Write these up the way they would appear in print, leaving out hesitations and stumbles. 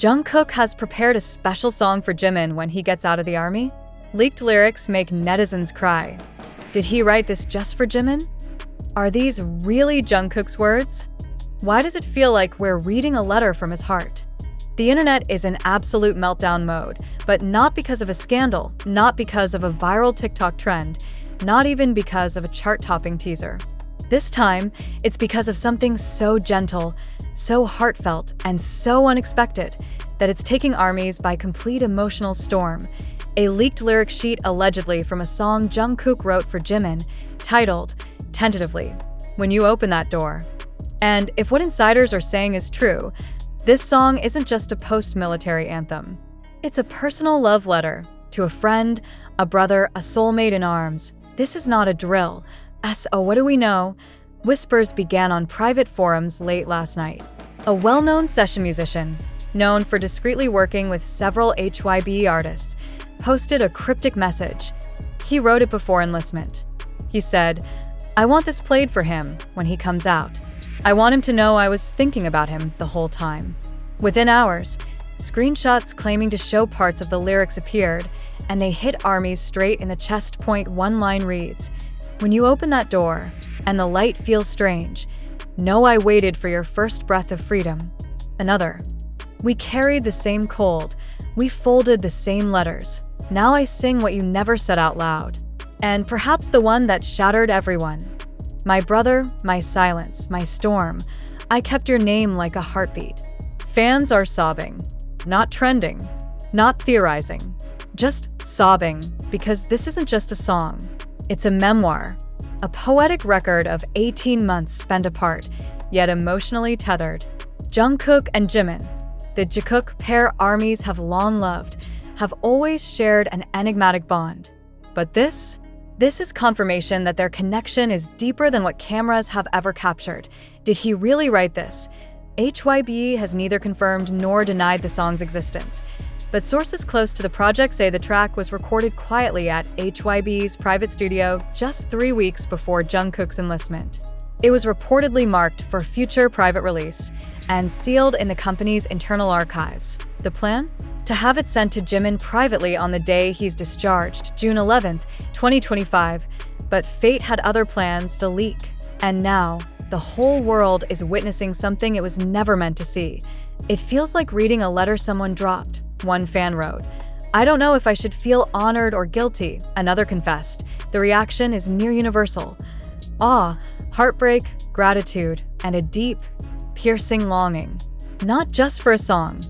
Jungkook has prepared a special song for Jimin when he gets out of the army? Leaked lyrics make netizens cry. Did he write this just for Jimin? Are these really Jungkook's words? Why does it feel like we're reading a letter from his heart? The internet is in absolute meltdown mode, but not because of a scandal, not because of a viral TikTok trend, not even because of a chart-topping teaser. This time, it's because of something so gentle, so heartfelt, and so unexpected that it's taking armies by complete emotional storm. A leaked lyric sheet allegedly from a song Jungkook wrote for Jimin, titled, tentatively, "When You Open That Door." And if what insiders are saying is true, this song isn't just a post-military anthem. It's a personal love letter to a friend, a brother, a soulmate in arms. This is not a drill. So what do we know? Whispers began on private forums late last night. A well-known session musician, known for discreetly working with several HYBE artists, posted a cryptic message. He wrote it before enlistment. He said, "I want this played for him when he comes out. I want him to know I was thinking about him the whole time." Within hours, screenshots claiming to show parts of the lyrics appeared, and they hit armies straight in the chest. One line reads, "When you open that door, and the light feels strange, know I waited for your first breath of freedom." Another, "We carried the same cold, we folded the same letters. Now I sing what you never said out loud." And perhaps the one that shattered everyone. "My brother, my silence, my storm, I kept your name like a heartbeat." Fans are sobbing. Not trending, not theorizing, just sobbing, because this isn't just a song. It's a memoir, a poetic record of 18 months spent apart, yet emotionally tethered. Jungkook and Jimin, the Jungkook pair armies have long loved, have always shared an enigmatic bond. But this is confirmation that their connection is deeper than what cameras have ever captured. Did he really write this? HYBE has neither confirmed nor denied the song's existence, but sources close to the project say the track was recorded quietly at HYBE's private studio just 3 weeks before Jungkook's enlistment. It was reportedly marked for future private release and sealed in the company's internal archives. The plan? To have it sent to Jimin privately on the day he's discharged, June 11th, 2025, but fate had other plans to leak. And now, the whole world is witnessing something it was never meant to see. "It feels like reading a letter someone dropped," one fan wrote. "I don't know if I should feel honored or guilty," another confessed. The reaction is near universal. Awe, heartbreak, gratitude, and a deep, piercing longing. Not just for a song,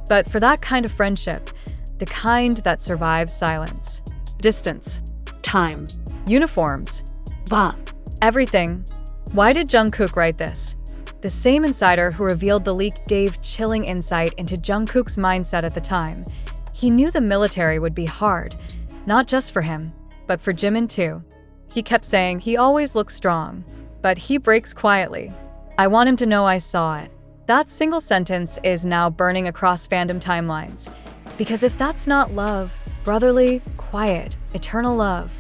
but for that kind of friendship, the kind that survives silence. Distance. Time. Uniforms. Va. Everything. Why did Jungkook write this? The same insider who revealed the leak gave chilling insight into Jungkook's mindset at the time. He knew the military would be hard, not just for him, but for Jimin too. He kept saying he always looks strong, but he breaks quietly. "I want him to know I saw it." That single sentence is now burning across fandom timelines. Because if that's not love, brotherly, quiet, eternal love,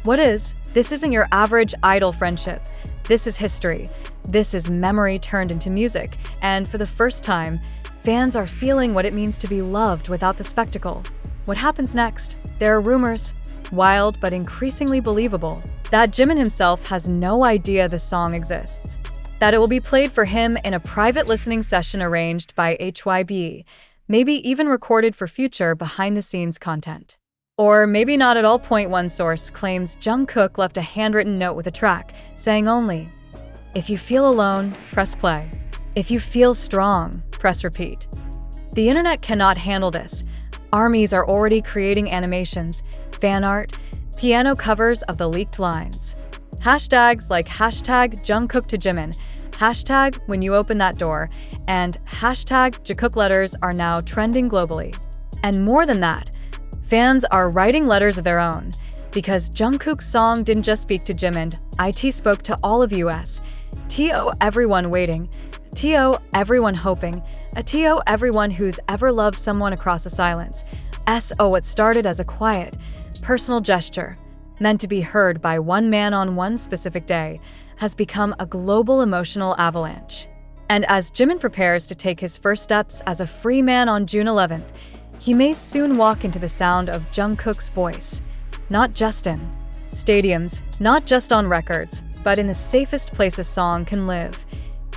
what is? This isn't your average idol friendship. This is history. This is memory turned into music. And for the first time, fans are feeling what it means to be loved without the spectacle. What happens next? There are rumors, wild but increasingly believable, that Jimin himself has no idea the song exists. That it will be played for him in a private listening session arranged by HYBE, maybe even recorded for future behind-the-scenes content. Or maybe not at all. One source claims Jungkook left a handwritten note with a track, saying only, "If you feel alone, press play. If you feel strong, press repeat." The internet cannot handle this. Armies are already creating animations, fan art, piano covers of the leaked lines. Hashtags like hashtag Jungkook to Jimin, hashtag when you open that door, and hashtag Jungkook letters are now trending globally. And more than that, fans are writing letters of their own, because Jungkook's song didn't just speak to Jimin, it spoke to all of us. To everyone waiting, to everyone hoping, to everyone who's ever loved someone across a silence. What started as a quiet, personal gesture, meant to be heard by one man on one specific day, has become a global emotional avalanche. And as Jimin prepares to take his first steps as a free man on June 11th, he may soon walk into the sound of Jungkook's voice. Not just in stadiums, not just on records, but in the safest place a song can live.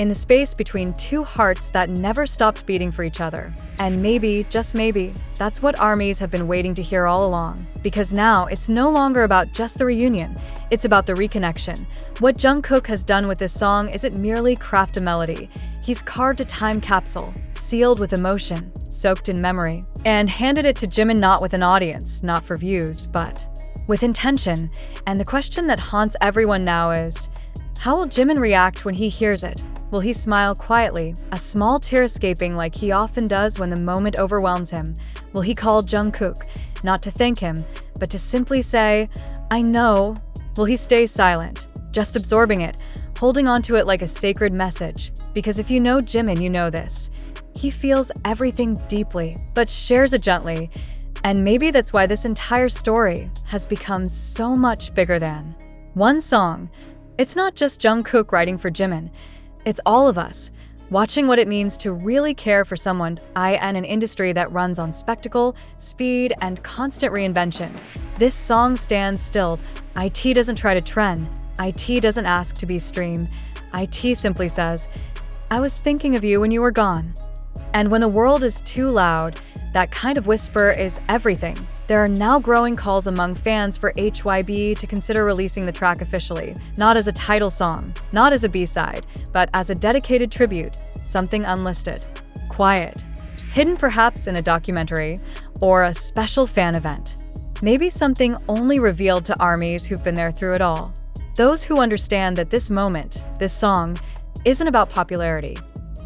In the space between two hearts that never stopped beating for each other. And maybe, just maybe, that's what ARMYs have been waiting to hear all along. Because now, it's no longer about just the reunion, it's about the reconnection. What Jungkook has done with this song isn't merely craft a melody. He's carved a time capsule, sealed with emotion, soaked in memory, and handed it to Jimin not with an audience, not for views, but with intention. And the question that haunts everyone now is, how will Jimin react when he hears it? Will he smile quietly, a small tear escaping like he often does when the moment overwhelms him? Will he call Jungkook, not to thank him, but to simply say, I know? Will he stay silent, just absorbing it, holding onto it like a sacred message? Because if you know Jimin, you know this. He feels everything deeply, but shares it gently. And maybe that's why this entire story has become so much bigger than one song. It's not just Jungkook writing for Jimin. It's all of us, watching what it means to really care for someone in an industry that runs on spectacle, speed, and constant reinvention. This song stands still. IT doesn't try to trend. IT doesn't ask to be streamed. IT simply says, I was thinking of you when you were gone. And when the world is too loud, that kind of whisper is everything. There are now growing calls among fans for HYB to consider releasing the track officially, not as a title song, not as a B-side, but as a dedicated tribute, something unlisted, quiet, hidden perhaps in a documentary or a special fan event. Maybe something only revealed to ARMYs who've been there through it all. Those who understand that this moment, this song, isn't about popularity.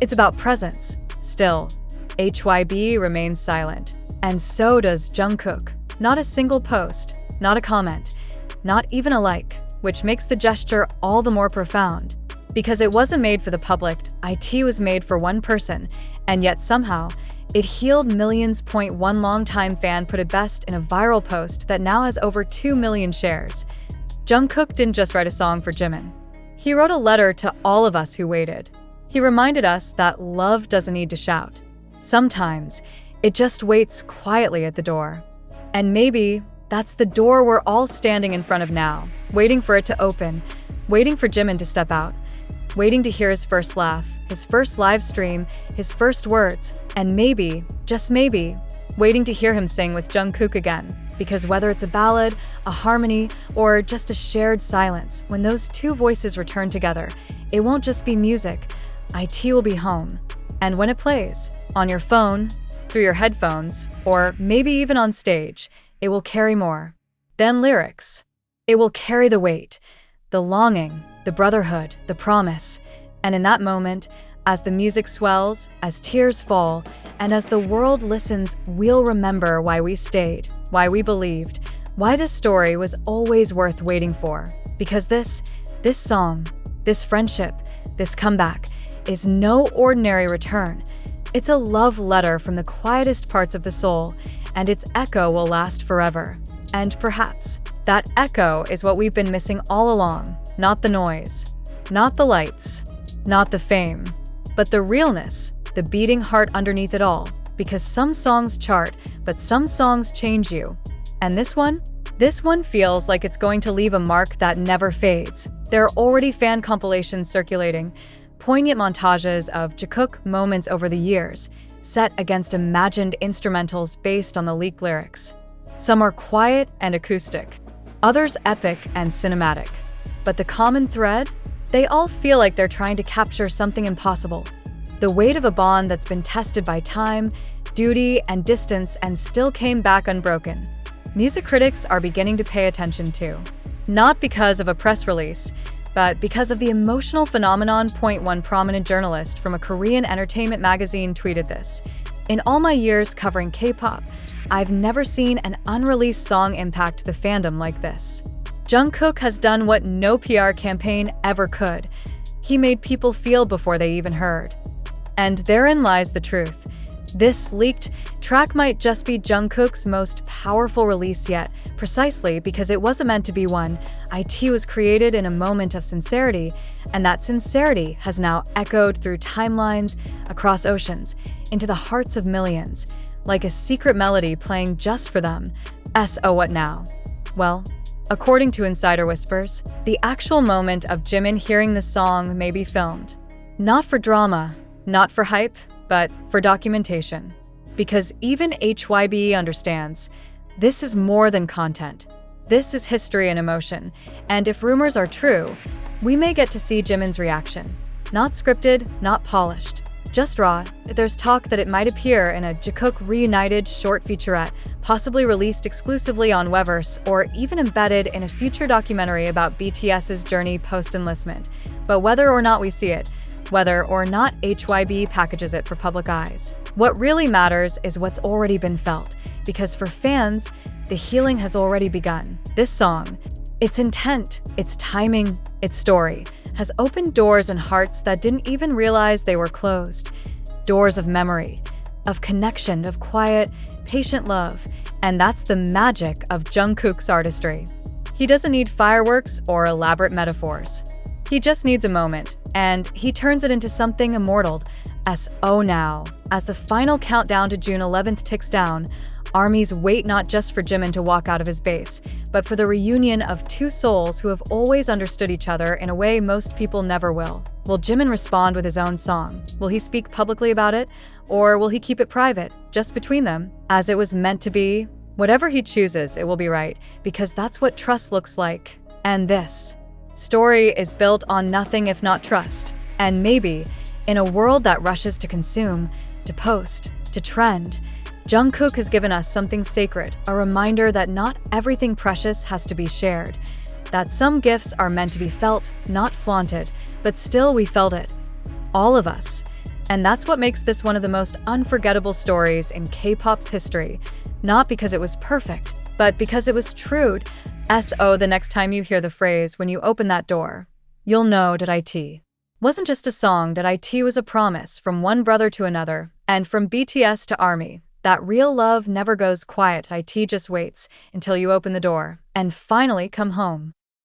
It's about presence. Still, HYB remains silent. And so does Jungkook. Not a single post, not a comment, not even a like, which makes the gesture all the more profound. Because it wasn't made for the public, IT was made for one person, and yet somehow, it healed millions. One longtime fan put it best in a viral post that now has over 2 million shares. Jungkook didn't just write a song for Jimin. He wrote a letter to all of us who waited. He reminded us that love doesn't need to shout. Sometimes, it just waits quietly at the door. And maybe that's the door we're all standing in front of now, waiting for it to open, waiting for Jimin to step out, waiting to hear his first laugh, his first live stream, his first words, and maybe, just maybe, waiting to hear him sing with Jungkook again. Because whether it's a ballad, a harmony, or just a shared silence, when those two voices return together, it won't just be music. IT will be home. And when it plays, on your phone, through your headphones, or maybe even on stage, it will carry more than lyrics. It will carry the weight, the longing, the brotherhood, the promise. And in that moment, as the music swells, as tears fall, and as the world listens, we'll remember why we stayed, why we believed, why this story was always worth waiting for. Because this song, this friendship, this comeback, is no ordinary return. It's a love letter from the quietest parts of the soul, and its echo will last forever. And perhaps that echo is what we've been missing all along. Not the noise, not the lights, not the fame, but the realness, the beating heart underneath it all. Because some songs chart, but some songs change you. And this one feels like it's going to leave a mark that never fades. There are already fan compilations circulating, poignant montages of Jungkook moments over the years, set against imagined instrumentals based on the leaked lyrics. Some are quiet and acoustic, others epic and cinematic. But the common thread? They all feel like they're trying to capture something impossible. The weight of a bond that's been tested by time, duty, and distance and still came back unbroken. Music critics are beginning to pay attention too. Not because of a press release, but because of the emotional phenomenon. One prominent journalist from a Korean entertainment magazine tweeted this. In all my years covering K-pop, I've never seen an unreleased song impact the fandom like this. Jungkook has done what no PR campaign ever could. He made people feel before they even heard. And therein lies the truth. This leaked track might just be Jungkook's most powerful release yet, precisely because it wasn't meant to be one. IT was created in a moment of sincerity, and that sincerity has now echoed through timelines, across oceans, into the hearts of millions, like a secret melody playing just for them. So what now? Well, according to insider whispers, the actual moment of Jimin hearing the song may be filmed. Not for drama, not for hype, but for documentation. Because even HYBE understands, this is more than content. This is history and emotion, and if rumors are true, we may get to see Jimin's reaction. Not scripted, not polished, just raw. There's talk that it might appear in a Jungkook reunited short featurette, possibly released exclusively on Weverse, or even embedded in a future documentary about BTS's journey post-enlistment. But whether or not we see it, whether or not HYBE packages it for public eyes, what really matters is what's already been felt, because for fans, the healing has already begun. This song, its intent, its timing, its story, has opened doors and hearts that didn't even realize they were closed. Doors of memory, of connection, of quiet, patient love, and that's the magic of Jungkook's artistry. He doesn't need fireworks or elaborate metaphors. He just needs a moment, and he turns it into something immortal. Now, as the final countdown to June 11th ticks down, ARMYs wait not just for Jimin to walk out of his base, but for the reunion of two souls who have always understood each other in a way most people never will. Will Jimin respond with his own song? Will he speak publicly about it? Or will he keep it private, just between them, as it was meant to be? Whatever he chooses, it will be right, because that's what trust looks like. And this story is built on nothing if not trust. And maybe, in a world that rushes to consume, to post, to trend, Jungkook has given us something sacred, a reminder that not everything precious has to be shared, that some gifts are meant to be felt, not flaunted, but still we felt it. All of us. And that's what makes this one of the most unforgettable stories in K-pop's history, not because it was perfect, but because it was true. The next time you hear the phrase, when you open that door, you'll know that IT wasn't just a song, that IT was a promise from one brother to another, and from BTS to ARMY. That real love never goes quiet. IT just waits until you open the door and finally come home.